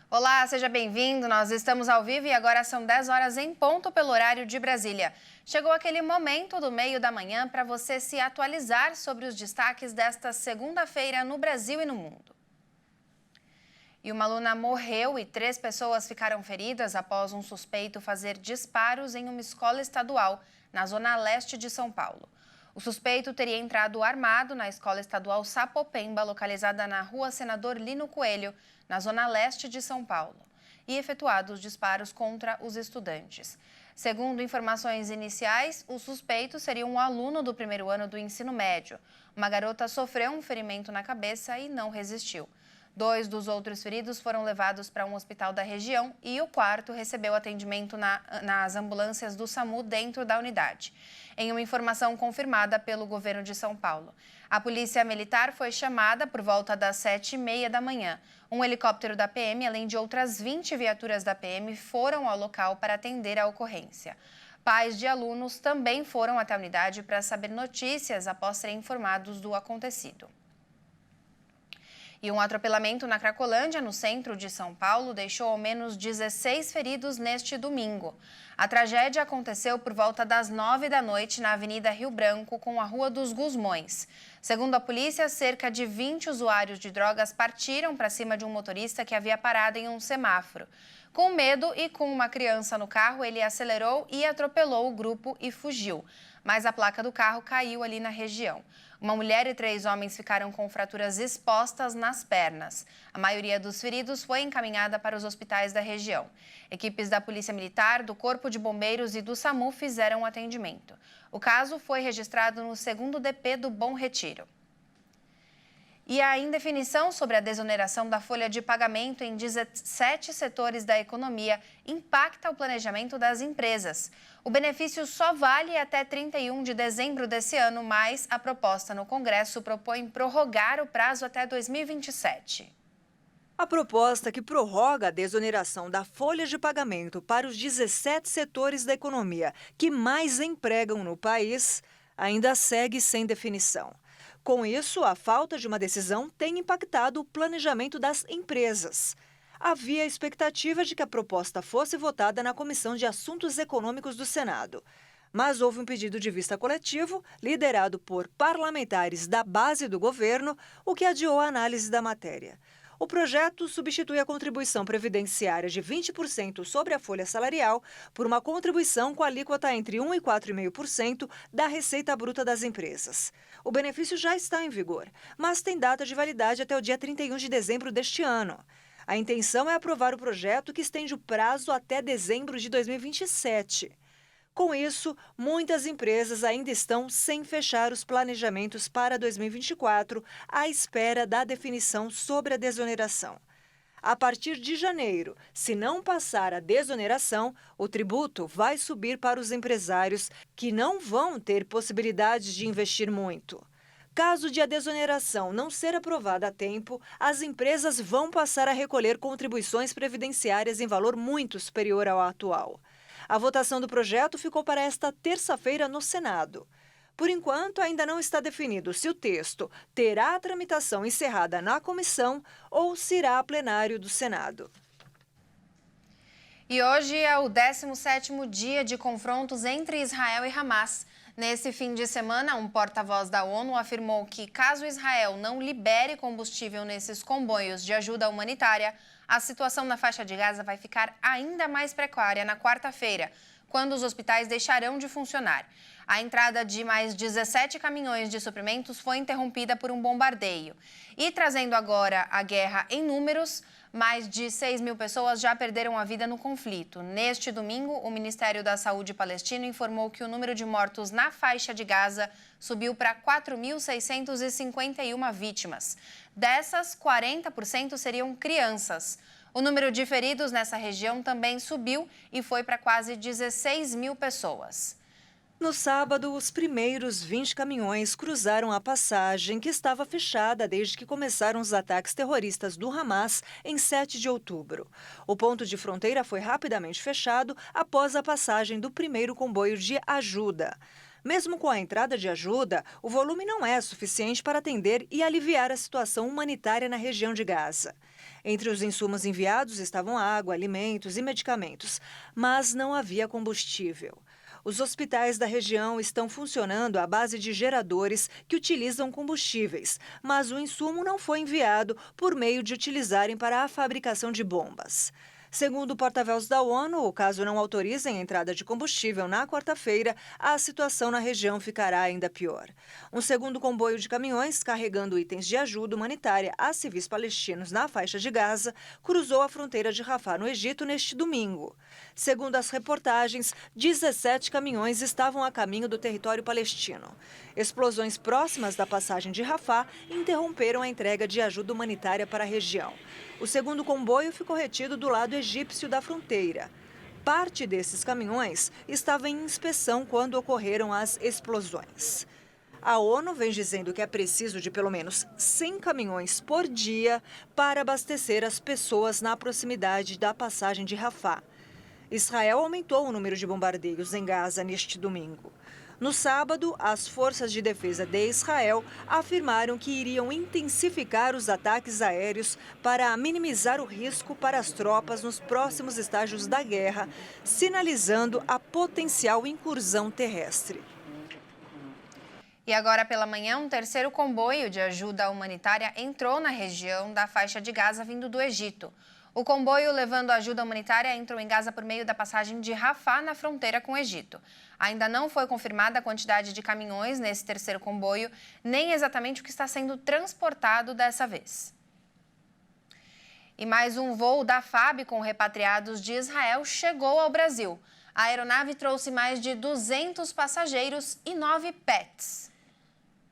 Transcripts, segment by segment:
Olá, seja bem-vindo. Nós estamos ao vivo e agora são 10 horas em ponto pelo horário de Brasília. Chegou aquele momento do meio da manhã para você se atualizar sobre os destaques desta segunda-feira no Brasil e no mundo. E uma aluna morreu e 3 pessoas ficaram feridas após um suspeito fazer disparos em uma escola estadual na zona leste de São Paulo. O suspeito teria entrado armado na escola estadual Sapopemba, localizada na rua Senador Lino Coelho, na zona leste de São Paulo, e efetuado os disparos contra os estudantes. Segundo informações iniciais, o suspeito seria um aluno do primeiro ano do ensino médio. Uma garota sofreu um ferimento na cabeça e não resistiu. 2 dos outros feridos foram levados para um hospital da região e o quarto recebeu atendimento nas ambulâncias do SAMU dentro da unidade. Em uma informação confirmada pelo governo de São Paulo, a polícia militar foi chamada por volta das 7h30 da manhã. Um helicóptero da PM, além de outras 20 viaturas da PM, foram ao local para atender a ocorrência. Pais de alunos também foram até a unidade para saber notícias após serem informados do acontecido. E um atropelamento na Cracolândia, no centro de São Paulo, deixou ao menos 16 feridos neste domingo. A tragédia aconteceu por volta das 9 da noite na Avenida Rio Branco, com a Rua dos Gusmões. Segundo a polícia, cerca de 20 usuários de drogas partiram para cima de um motorista que havia parado em um semáforo. Com medo e com uma criança no carro, ele acelerou e atropelou o grupo e fugiu. Mas a placa do carro caiu ali na região. Uma mulher e 3 homens ficaram com fraturas expostas nas pernas. A maioria dos feridos foi encaminhada para os hospitais da região. Equipes da Polícia Militar, do Corpo de Bombeiros e do SAMU fizeram o atendimento. O caso foi registrado no 2º DP do Bom Retiro. E a indefinição sobre a desoneração da folha de pagamento em 17 setores da economia impacta o planejamento das empresas. O benefício só vale até 31 de dezembro desse ano, mas a proposta no Congresso propõe prorrogar o prazo até 2027. A proposta que prorroga a desoneração da folha de pagamento para os 17 setores da economia que mais empregam no país ainda segue sem definição. Com isso, a falta de uma decisão tem impactado o planejamento das empresas. Havia a expectativa de que a proposta fosse votada na Comissão de Assuntos Econômicos do Senado. Mas houve um pedido de vista coletivo, liderado por parlamentares da base do governo, o que adiou a análise da matéria. O projeto substitui a contribuição previdenciária de 20% sobre a folha salarial por uma contribuição com alíquota entre 1% e 4,5% da receita bruta das empresas. O benefício já está em vigor, mas tem data de validade até o dia 31 de dezembro deste ano. A intenção é aprovar o projeto que estende o prazo até dezembro de 2027. Com isso, muitas empresas ainda estão sem fechar os planejamentos para 2024, à espera da definição sobre a desoneração. A partir de janeiro, se não passar a desoneração, o tributo vai subir para os empresários que não vão ter possibilidade de investir muito. Caso de a desoneração não ser aprovada a tempo, as empresas vão passar a recolher contribuições previdenciárias em valor muito superior ao atual. A votação do projeto ficou para esta terça-feira no Senado. Por enquanto, ainda não está definido se o texto terá a tramitação encerrada na comissão ou se irá a plenário do Senado. E hoje é o 17º dia de confrontos entre Israel e Hamas. Nesse fim de semana, um porta-voz da ONU afirmou que, caso Israel não libere combustível nesses comboios de ajuda humanitária, a situação na faixa de Gaza vai ficar ainda mais precária na quarta-feira, quando os hospitais deixarão de funcionar. A entrada de mais 17 caminhões de suprimentos foi interrompida por um bombardeio. E trazendo agora a guerra em números, mais de 6.000 pessoas já perderam a vida no conflito. Neste domingo, o Ministério da Saúde palestino informou que o número de mortos na faixa de Gaza subiu para 4.651 vítimas. Dessas, 40% seriam crianças. O número de feridos nessa região também subiu e foi para quase 16.000 pessoas. No sábado, os primeiros 20 caminhões cruzaram a passagem que estava fechada desde que começaram os ataques terroristas do Hamas em 7 de outubro. O ponto de fronteira foi rapidamente fechado após a passagem do primeiro comboio de ajuda. Mesmo com a entrada de ajuda, o volume não é suficiente para atender e aliviar a situação humanitária na região de Gaza. Entre os insumos enviados estavam água, alimentos e medicamentos, mas não havia combustível. Os hospitais da região estão funcionando à base de geradores que utilizam combustíveis, mas o insumo não foi enviado por meio de utilizarem para a fabricação de bombas. Segundo porta-voz da ONU, caso não autorizem a entrada de combustível na quarta-feira, a situação na região ficará ainda pior. Um segundo comboio de caminhões carregando itens de ajuda humanitária a civis palestinos na faixa de Gaza cruzou a fronteira de Rafah, no Egito, neste domingo. Segundo as reportagens, 17 caminhões estavam a caminho do território palestino. Explosões próximas da passagem de Rafah interromperam a entrega de ajuda humanitária para a região. O segundo comboio ficou retido do lado egípcio da fronteira. Parte desses caminhões estava em inspeção quando ocorreram as explosões. A ONU vem dizendo que é preciso de pelo menos 100 caminhões por dia para abastecer as pessoas na proximidade da passagem de Rafah. Israel aumentou o número de bombardeios em Gaza neste domingo. No sábado, as forças de defesa de Israel afirmaram que iriam intensificar os ataques aéreos para minimizar o risco para as tropas nos próximos estágios da guerra, sinalizando a potencial incursão terrestre. E agora pela manhã, um terceiro comboio de ajuda humanitária entrou na região da faixa de Gaza vindo do Egito. O comboio levando ajuda humanitária entrou em Gaza por meio da passagem de Rafah, na fronteira com o Egito. Ainda não foi confirmada a quantidade de caminhões nesse terceiro comboio, nem exatamente o que está sendo transportado dessa vez. E mais um voo da FAB com repatriados de Israel chegou ao Brasil. A aeronave trouxe mais de 200 passageiros e 9 pets.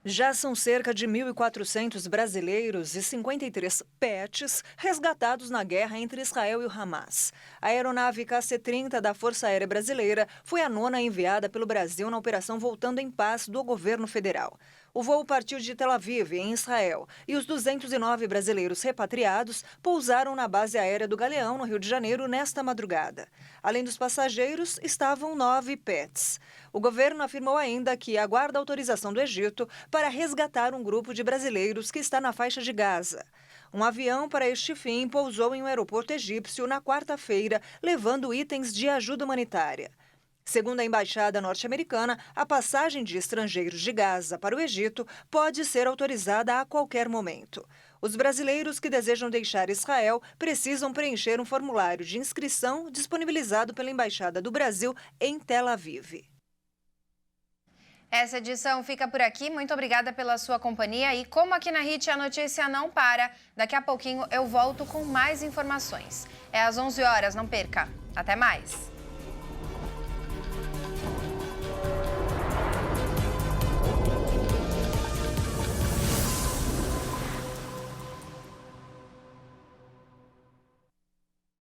Já são cerca de 1.400 brasileiros e 53 pets resgatados na guerra entre Israel e o Hamas. A aeronave KC-30 da Força Aérea Brasileira foi a 9ª enviada pelo Brasil na Operação Voltando em Paz do governo federal. O voo partiu de Tel Aviv, em Israel, e os 209 brasileiros repatriados pousaram na base aérea do Galeão, no Rio de Janeiro, nesta madrugada. Além dos passageiros, estavam 9 pets. O governo afirmou ainda que aguarda autorização do Egito para resgatar um grupo de brasileiros que está na faixa de Gaza. Um avião para este fim pousou em um aeroporto egípcio na quarta-feira, levando itens de ajuda humanitária. Segundo a embaixada norte-americana, a passagem de estrangeiros de Gaza para o Egito pode ser autorizada a qualquer momento. Os brasileiros que desejam deixar Israel precisam preencher um formulário de inscrição disponibilizado pela Embaixada do Brasil em Tel Aviv. Essa edição fica por aqui. Muito obrigada pela sua companhia. E como aqui na HIT a notícia não para, daqui a pouquinho eu volto com mais informações. É às 11 horas, não perca. Até mais!